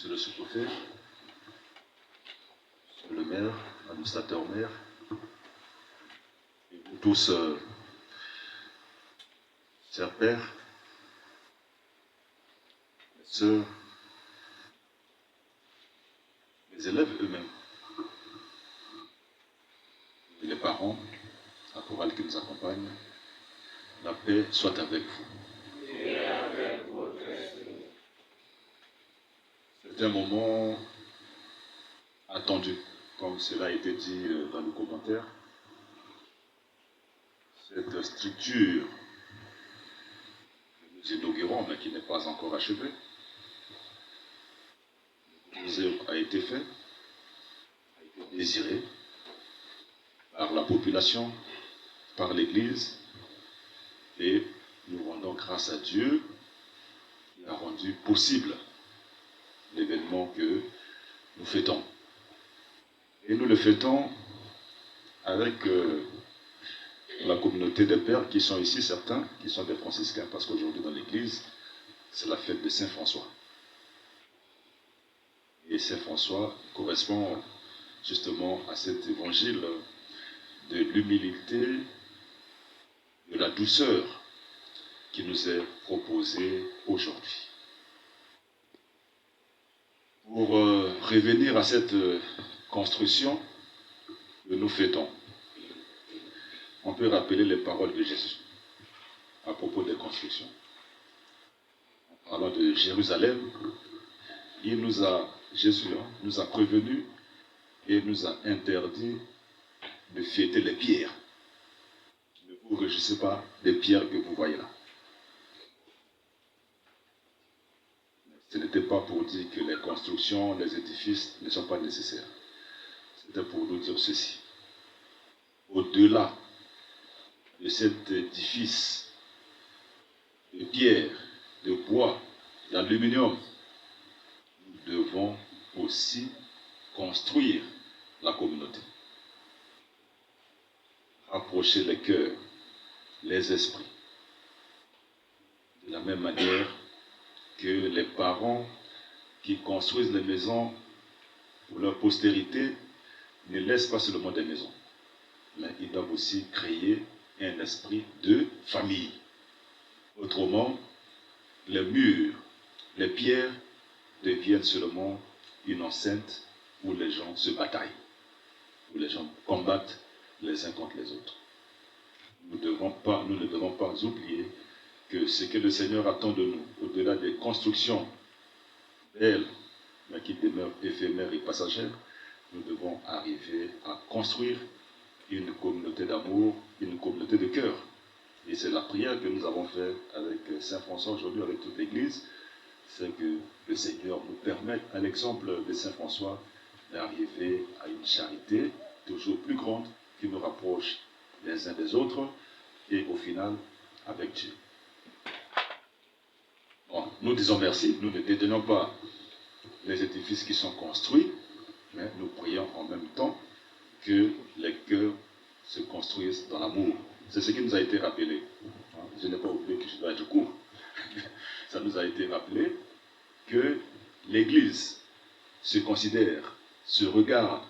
Monsieur le sous-préfet, Monsieur le maire, administrateur maire, et vous tous, chers pères, mes sœurs, les élèves eux-mêmes, et les parents, la chorale qui nous accompagne, la paix soit avec vous. Et avec votre esprit. C'est un moment attendu, comme cela a été dit dans le commentaire. Cette structure que nous inaugurons, mais qui n'est pas encore achevée, a été fait, a été désiré par la population, par l'Église, et nous rendons grâce à Dieu qui a rendu possible l'événement que nous fêtons. Et nous le fêtons avec la communauté des pères qui sont ici, certains qui sont des franciscains, parce qu'aujourd'hui dans l'Église, c'est la fête de Saint François. Et Saint François correspond justement à cet évangile de l'humilité, de la douceur qui nous est proposé aujourd'hui. Pour revenir à cette construction que nous fêtons, on peut rappeler les paroles de Jésus à propos des constructions. En parlant de Jérusalem, Jésus nous a prévenus et nous a interdit de fêter les pierres. Ne vous réjouissez pas des pierres que vous voyez là. Ce n'était pas pour dire que les constructions, les édifices ne sont pas nécessaires. C'était pour nous dire ceci. Au-delà de cet édifice de pierre, de bois, d'aluminium, nous devons aussi construire la communauté. Rapprocher les cœurs, les esprits. De la même manière que les parents qui construisent les maisons pour leur postérité ne laissent pas seulement des maisons, mais ils doivent aussi créer un esprit de famille. Autrement, les murs, les pierres deviennent seulement une enceinte où les gens se bataillent, où les gens combattent les uns contre les autres. Nous ne devons pas oublier que ce que le Seigneur attend de nous, au-delà des constructions belles, mais qui demeurent éphémères et passagères, nous devons arriver à construire une communauté d'amour, une communauté de cœur. Et c'est la prière que nous avons faite avec Saint François aujourd'hui, avec toute l'Église, c'est que le Seigneur nous permette, à l'exemple de Saint François, d'arriver à une charité toujours plus grande qui nous rapproche les uns des autres et au final avec Dieu. Bon, nous disons merci, nous ne détenons pas les édifices qui sont construits, mais nous prions en même temps que les cœurs se construisent dans l'amour. C'est ce qui nous a été rappelé. Je n'ai pas oublié que je dois être court. Ça nous a été rappelé que l'Église se considère, se regarde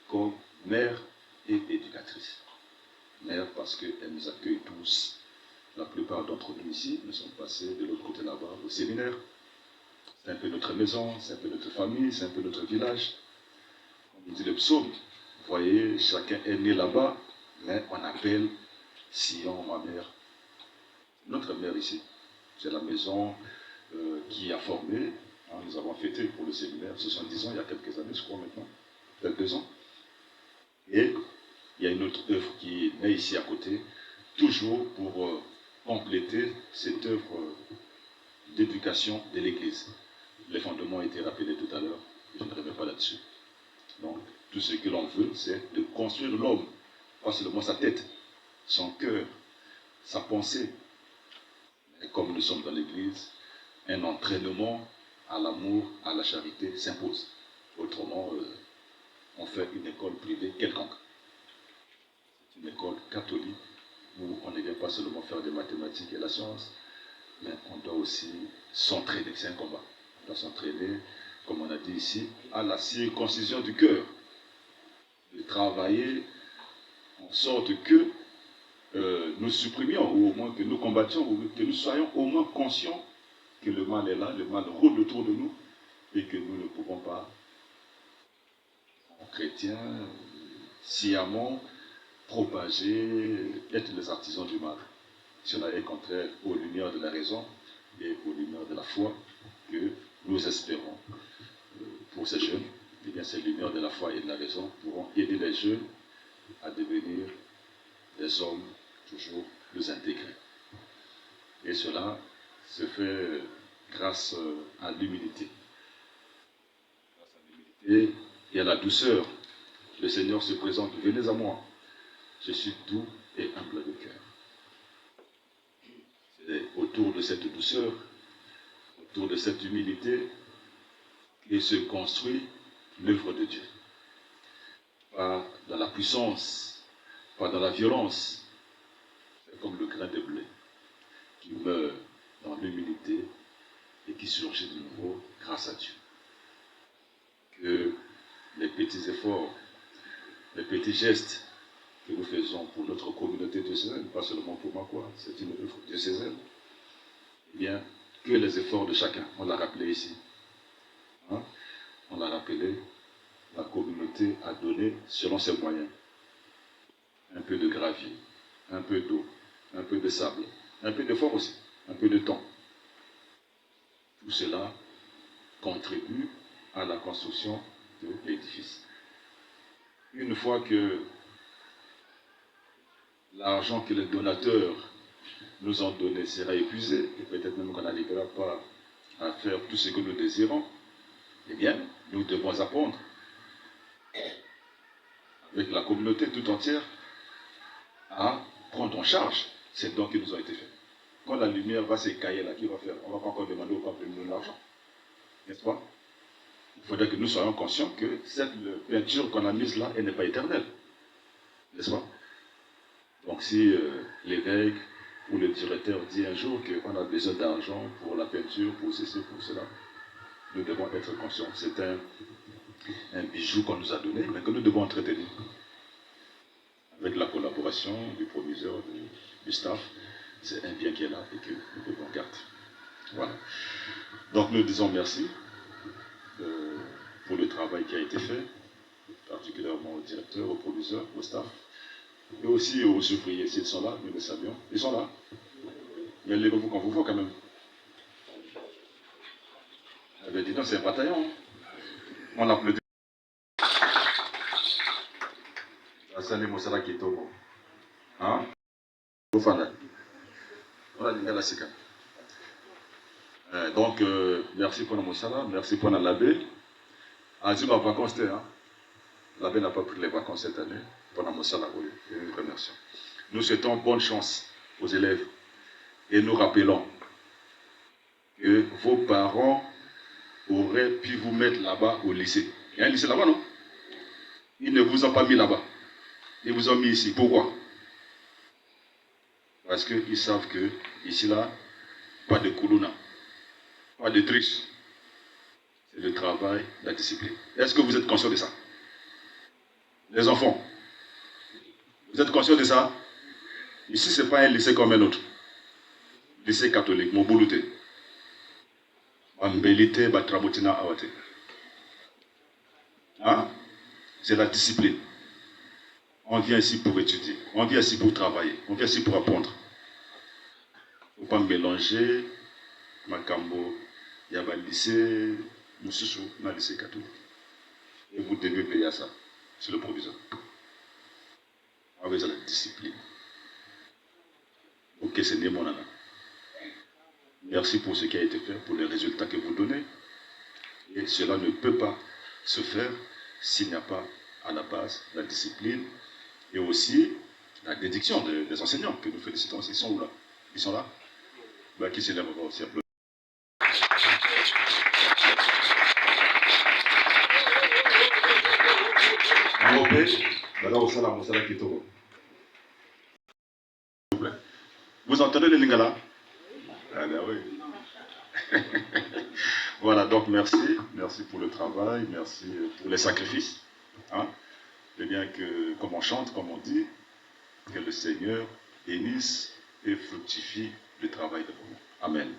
comme mère et éducatrice. Mère parce qu'elle nous accueille tous. La plupart d'entre nous ici, nous sommes passés de l'autre côté là-bas au séminaire. C'est un peu notre maison, c'est un peu notre famille, c'est un peu notre village. Comme dit le psaume, vous voyez, chacun est né là-bas, mais on appelle Sion ma mère. Notre mère ici, c'est la maison qui a formé. Nous avons fêté pour le séminaire 70 ans, il y a quelques années, je crois maintenant, peut-être 2 ans. Et il y a une autre œuvre qui est née ici à côté, toujours pour compléter cette œuvre d'éducation de l'Église. Les fondements ont été rappelés tout à l'heure, je ne reviens pas là-dessus. Donc, tout ce que l'on veut, c'est de construire l'homme, pas seulement sa tête, son cœur, sa pensée. Et comme nous sommes dans l'Église, un entraînement à l'amour, à la charité s'impose. Autrement, on fait une école privée quelconque. C'est une école catholique où on ne vient pas seulement faire des mathématiques et la science, mais on doit aussi s'entraîner. C'est un combat. On doit s'entraîner comme on a dit ici, à la circoncision du cœur. De travailler en sorte que nous supprimions, ou au moins que nous combattions, ou que nous soyons au moins conscients que le mal est là, le mal rôde autour de nous, et que nous ne pouvons pas, en chrétiens, sciemment, propager, être les artisans du mal. Cela est contraire aux lumières de la raison et aux lumières de la foi que nous espérons pour ces jeunes. Eh bien, ces lumières de la foi et de la raison pourront aider les jeunes à devenir des hommes toujours plus intégrés. Et cela se fait grâce à l'humilité. Grâce à l'humilité et à la douceur. Le Seigneur se présente, venez à moi. Je suis doux et humble de cœur. C'est autour de cette douceur, autour de cette humilité, qu'il se construit l'œuvre de Dieu. Pas dans la puissance, pas dans la violence. C'est comme le grain de blé qui meurt dans l'humilité et qui surgit de nouveau grâce à Dieu. Que les petits efforts, les petits gestes que nous faisons pour notre communauté diocésaine, pas seulement pour Makwa, c'est une œuvre diocésaine, eh bien, que les efforts de chacun, on l'a rappelé ici, hein? On l'a rappelé, la communauté a donné selon ses moyens un peu de gravier, un peu d'eau, un peu de sable, un peu d'effort aussi, un peu de temps. Tout cela contribue à la construction de l'édifice. Une fois que l'argent que les donateurs nous ont donné sera épuisé, et peut-être même qu'on n'arrivera pas à faire tout ce que nous désirons, eh bien, nous devons apprendre avec la communauté tout entière à prendre en charge ces dons qui nous ont été faits. Quand la lumière va s'écailler là, qui va faire? On ne va pas encore demander au pape de nous donner l'argent. N'est-ce pas? Il faudrait que nous soyons conscients que cette peinture qu'on a mise là, elle n'est pas éternelle. N'est-ce pas? Donc si l'évêque ou le directeur dit un jour qu'on a besoin d'argent pour la peinture, pour ceci, pour cela, nous devons être conscients. C'est un bijou qu'on nous a donné, mais que nous devons entretenir. Avec la collaboration du proviseur, du staff, c'est un bien qui est là et que nous devons garder. Voilà. Donc nous disons merci pour le travail qui a été fait, particulièrement au directeur, au proviseur, au staff, et aussi aux ouvriers, s'ils sont là, nous les saluons. Ils sont là. Mais levez-vous quand vous voit quand même. Eh bien, dis donc, c'est un bataillon. Hein? On applaudit. Asani Moussala Kitoko. Hein? Donc, merci pour la Moussala, merci pour l'abbé. Azuma vacances, hein? L'abbé n'a pas pris les vacances cette année. Pour la Moussala, oui, et nous remercions. Nous souhaitons bonne chance aux élèves et nous rappelons que vos parents auraient pu vous mettre là-bas au lycée. Il y a un lycée là-bas, non? Ils ne vous ont pas mis là-bas. Ils vous ont mis ici. Pourquoi? Parce qu'ils savent que ici, là, pas de koulouna, pas de triche. C'est le travail, la discipline. Est-ce que vous êtes conscient de ça? Les enfants, vous êtes conscients de ça? Ici, ce n'est pas un lycée comme un autre. Lycée catholique, Moboulouté. Ambelité, Batrabotina, Awate. Hein? C'est la discipline. On vient ici pour étudier. On vient ici pour travailler. On vient ici pour apprendre. Il ne faut pas mélanger Makambo, Yaba lycée, Moussoussou, dans le lycée catholique. Et vous devez veiller à ça. C'est le proviseur. Avec la discipline. Ok, c'est mon nana. Merci pour ce qui a été fait, pour les résultats que vous donnez. Et cela ne peut pas se faire s'il n'y a pas à la base la discipline et aussi la dédiction des enseignants que nous félicitons. Ils sont où là? Ils sont là? Ben, qui s'élève encore aussi applaudir. Vous entendez les lingala? Ah ben oui. Voilà, donc merci. Merci pour le travail, merci pour les sacrifices. Hein? Et bien que, comme on chante, comme on dit, que le Seigneur bénisse et fructifie le travail de vous. Amen.